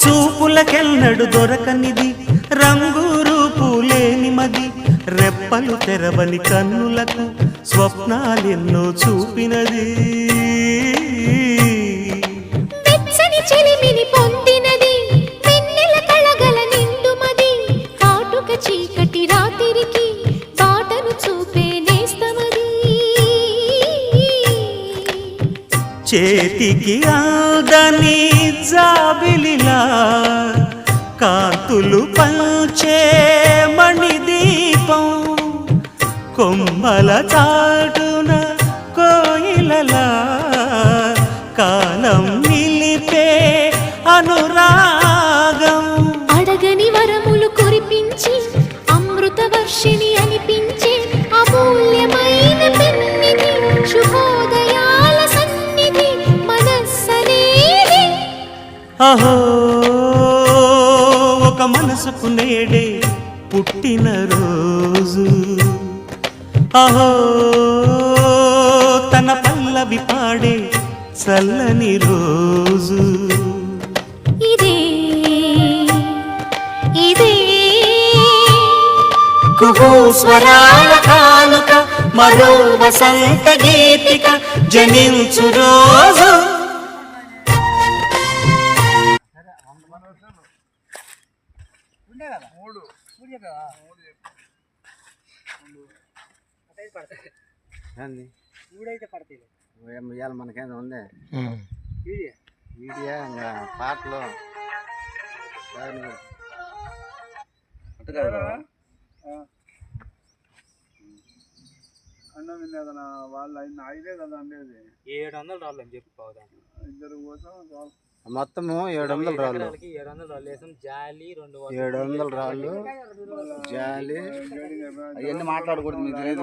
చూపులకెన్నడు దొరకనిది రంగు రూపు లేని మది రెప్పలు తెరవని కన్నులకు స్వప్నాలెన్నో చూపినది వెచ్చని చెలిమిని పొందినది వెన్నెల కళగల నిండుమది కాటుక చీకటి రాత్రికి బాటను చూపే నేస్తమది చేతికి ఆదని జాబిలిలా కాంతులు పంచే మణిదీపం కొమ్మల చాటున కోయిలలా కాలం నిలిపే అనురాగం అడగని వరములు కురిపించి అమృత వర్షిణి అనిపించే అమూల్యమైన పెన్నిధి శుభోదయాల సన్నిధి మనస్సనేది అహో ఒక మనసుకు నేడే పుట్టిన రోజు అహో తన పల్లవి పాడే చల్లని రోజు ఇదే ఇదే కుహూ స్వరాల కానుక మరో వసంత గీతిక జనించు రోజు ఇవాళ మనకేదో ఉంది వీడియో ఇంకా పాటలు అన్నం కదా వాళ్ళు ఐదే కదా అండేది 700 రాళ్ళు అని చెప్పుకోవదా ఇద్దరు కోసం మొత్తము 700 రాళ్ళు 700 రాళ్ళు వేసాం జాలి 700 రాళ్ళు జాలి అవన్నీ మాట్లాడకూడదు మీకు తెలియదు